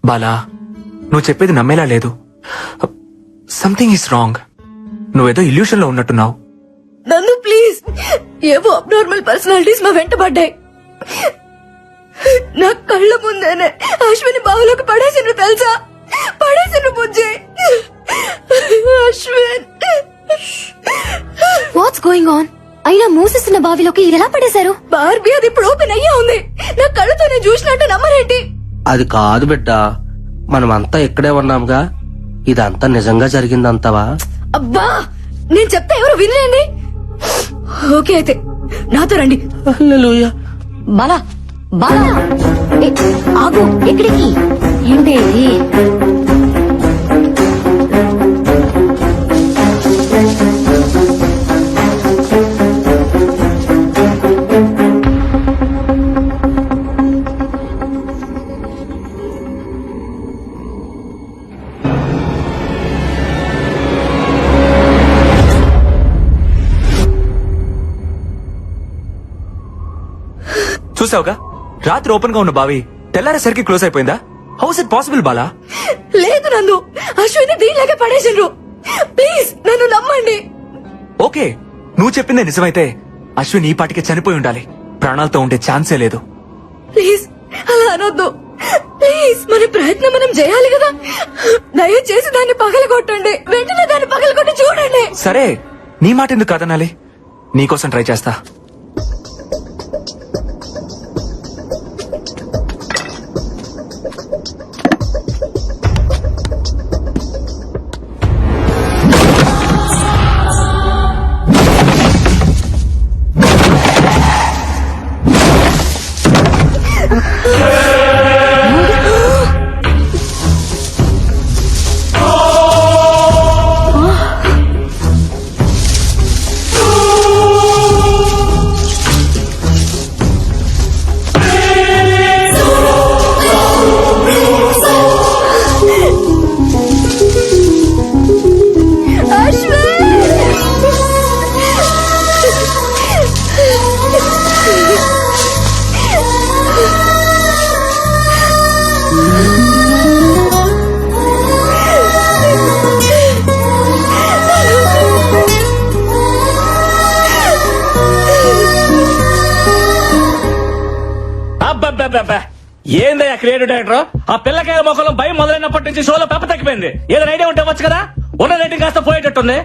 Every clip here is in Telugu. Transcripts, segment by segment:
బాలా, నువ్వు చెప్పేది నమ్మేలా లేదు. Something is wrong. నువ్వేదో ఇల్యూషన్ లో ఉన్నట్టున్నావు. నందు ప్లీజ్, ఏవో అబ్నార్మల్ పర్సనాలిటీస్ మా వెంట పడ్డాయి. నా కళ్ళ ముందేనే అశ్విని బావులోకి పడేసిండ్రు తెలుసా? పడేసిండ్రు బుజ్జి. Ashwin, what's going on? అయినా మూసేసిన బావిలోకి ఎలా పడేశారు? బార్బీ, అది ఇప్పుడు ఓపెన్ అయ్యే ఉంది. నా కళ్ళతో నేను చూసినట్టు నమ్మరేంటి? అది కాదు బిడ్డ, మనమంతా ఇక్కడే ఉన్నాంగా. ఇదంతా నిజంగా జరిగిందంతావా? అబ్బా, నేను చెప్తే ఎవరు వినలేండి. ఓకే అయితే నాతో రండి. హల్లెలూయా. బాలా బాలా, ఆగు. ఎక్కడికి? ఏంటి? చూసావుగా, రాత్రి ఓపెన్ గా ఉన్న బావి తెల్లారేసరికి క్లోజ్ అయిపోయిందా? House it possible Bala? లేదు నందు, అశ్విని దీనిలాగే పడేసిండ్రు. ప్లీజ్ నన్ను నమ్మండి. ఓకే, నువ్వు చెప్పిందే నిజమైతే అశ్విన్ ఈ పాటికి చనిపోయి ఉండాలి. ప్రాణాలతో ఉండే ఛాన్సే లేదు. ప్లీజ్ అలా అనొద్దు. ప్లీజ్, మన ప్రయత్నం మనం చేయాలి కదా. దయచేసి దాన్ని పగలగొట్టండి. వెంటనే దాన్ని పగలగొట్టి చూడండి. సరే, నీ మాట ఎందుకు కాదనాలి? నీకోసం ట్రై చేస్తా. ఏందయ్యా క్రియేటివ్ డైరెక్టర్? ఆ పిల్లకాయల మొక్కలో భయం మొదలైనప్పటి నుంచి షోలో పెప్ప తగ్గిపోయింది. ఏదైనా ఐడియా ఉంటే వచ్చు కదా. ఉన్న రేటింగ్ కాస్త పోయేటట్టుంది.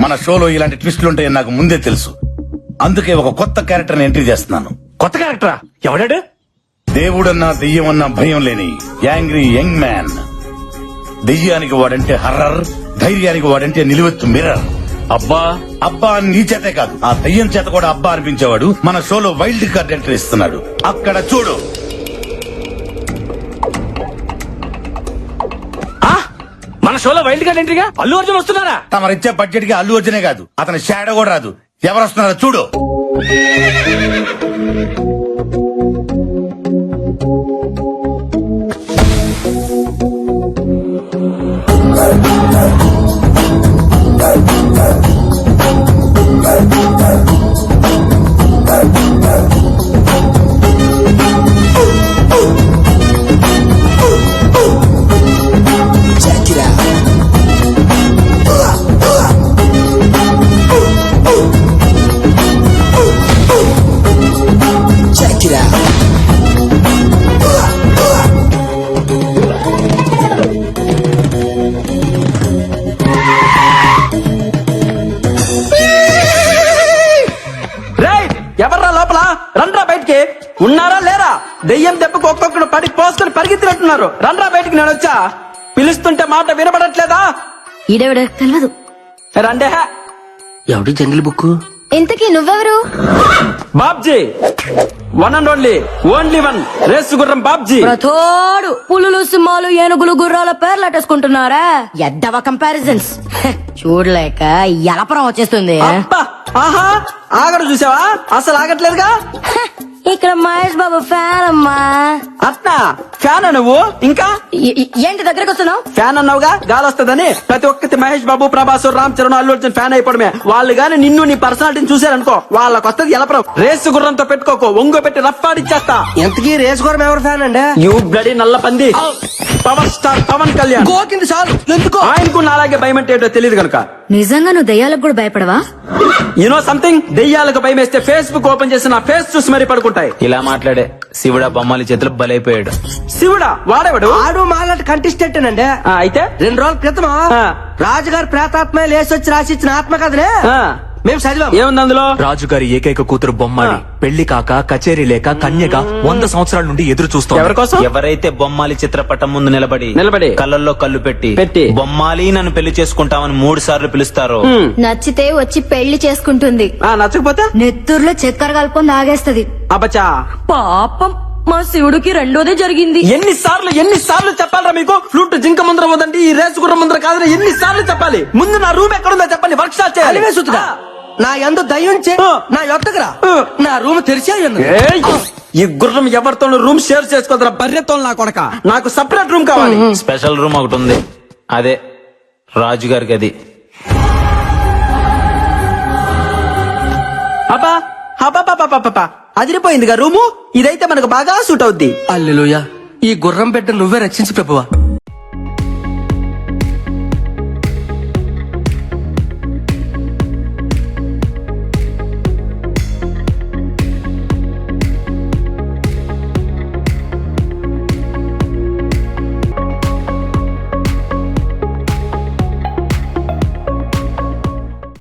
మన షోలో ఇలాంటి ట్విస్టులు ఉంటాయని నాకు ముందే తెలుసు. అందుకే ఒక కొత్త క్యారెక్టర్ ఎంట్రీ చేస్తున్నాను. కొత్త క్యారెక్టరా? ఎవడాడు? దేవుడన్నా దెయ్యమన్నా భయం లేని యాంగ్రీ యంగ్ మ్యాన్. దెయ్యానికి వాడంటే హర్రర్, ధైర్యానికి వాడంటే నిలువెత్తు మిర్రర్. అబ్బా అబ్బా అని నీ చేతే కాదు ఆ దయ్యం చేత కూడా అబ్బా అనిపించేవాడు మన షోలో వైల్డ్ కార్డ్ ఎంట్రీ ఇస్తున్నాడు. అక్కడ చూడు. ఆ? మన షోలో వైల్డ్ కార్డ్ ఎంట్రీగా అల్లు అర్జున్ వస్తున్నారా? తమరిచ్చే బడ్జెట్ కి అల్లు అర్జునే కాదు అతని షాడో కూడా రాదు. ఎవరు వస్తున్నారో చూడు. ఎవర్రా లోపల? రండ్రా బయటికి. ఉన్నారా లేరా? దెయ్యం దెబ్బకు ఒక్కొక్కడు పడి పోసుకొని పరిగెత్తినట్టున్నారు. రండ్రా బయటికి, నేను వచ్చా. పిలుస్తుంటే మాట వినబడట్లేదా? ఈడెవడ తెలియదు. రండే. ఎవడి జంగిల్ బుక్? ఇంతకీ నువ్వెవరు? Babji, one and only one race గుర్రం బాబ్జీ. ప్రతోడు పులులు సింహాలు ఏనుగులు గుర్రాల పేర్లు అట్టేసుకుంటున్నారా? ఎద్దవ కంపారిజన్స్ చూడలేక ఎలపరం వచ్చేస్తుంది. అబ్బా, ఆహా, ఆగడు చూసావా? అసలు ఆగట్లేదుగా. ఇక్కడ మహేష్ బాబు ఫ్యాన్ అమ్మా. అట్నా? ఫ్యాన్ నువ్వు? ఇంకా ఏంటి దగ్గరకు వస్తున్నావు? ఫ్యాన్ అన్నావుగా, గాలి వస్తుందని. ప్రతి ఒక్కటి మహేష్ బాబు, ప్రభాస్, రామ్ చరణ్, అల్లు అర్జున్ ఫ్యాన్ అయిపోవడమే. వాళ్ళు గాని నిన్ను నీ పర్సనాలిటీని చూసారనుకో, వాళ్ళకి వస్తుంది ఎలపరం. రేసు గుర్రంతో పెట్టుకోకో, ఒంగో పెట్టి రఫ్ ఆడిచ్చేస్తా. ఎంతకీ రేసు గుర్రం ఎవరు ఫ్యాన్ అండి? యూ బ్లడీ నల్ల పంది. Power star Pawan Kalyan. గోకింది చాలు. ఎందుకో ఆయనకు అలాగే భయం అంటే ఏంటో తెలియదు కనుక. నిజంగా నువ్వు దయ్యాలకు కూడా భయపడవా? యూనో సంథింగ్, దెయ్యాలకు భయం వేస్తే ఫేస్బుక్ ఓపెన్ చేసి నా ఫేస్ చూసి మరీ పడుకుంటాయి. ఇలా మాట్లాడే శివుడా బొమ్మలి చేతులు బలైపోయాడు. శివుడా? వాడేవాడు? ఆడు మాలాంటి కంటెస్టెంట్ అండి. అయితే 2 రోజుల క్రితం ఆ. రాజుగారు ప్రేతాత్మ లేసొచ్చి రాసిచ్చిన ఆత్మకథనే ఆ. మేము చదివాం. ఏముంది అందులో? రాజుగారి ఏకైక కూతురు బొమ్మాలి పెళ్లి కాక కచేరీ లేక కన్యగా 100 సంవత్సరాల నుండి ఎదురు ఎవరి చూస్తోంది. కోసం? ఎవరైతే బొమ్మాలి చిత్రపటం ముందు నిలబడి కళ్ళల్లో కళ్ళు పెట్టి బొమ్మాలి నన్ను పెళ్లి చేసుకుంటామని 3 సార్లు పిలుస్తారో నచ్చితే వచ్చి పెళ్లి చేసుకుంటుంది. నచ్చకపోతే నెత్తూరులో చక్కెర కలుపుకొని ఆగేస్తది. అబ్బచా. పాపం మా శివుడికి రెండోదే జరిగింది. ఎన్నిసార్లు చెప్పాలరా మీకు? ఫ్లూట్ జింక ముందర పోదండి, ఈ రేసు గుర్రం ముందర కాదని ఎన్నిసార్లు చెప్పాలి? ముందు నా రూమ్ ఎక్కడుందో చెప్పండి, వర్క్ షాప్ చేయాలి. అలివే సుతుడా, నా ఎందు దయ్యం నా యొక్కరా నా రూమ్ తెరిచే ఉన్నది. ఏయ్, ఈ గుర్రం ఎవరితోనూ రూమ్ షేర్ చేసుకోదరా బర్రెతో నా కొడక. నాకు సపరేట్ రూమ్ కావాలి. స్పెషల్ రూమ్ ఒకటి ఉంది, అదే రాజుగారికి. అది అబ్బా అబ్బా, అదిరిపోయిందిగా రూము. ఇదైతే మనకు బాగా సూట్ అవుద్ది. అల్లెలుయా, ఈ గుర్రం బిడ్డ నువ్వే రక్షించు ప్రభువా.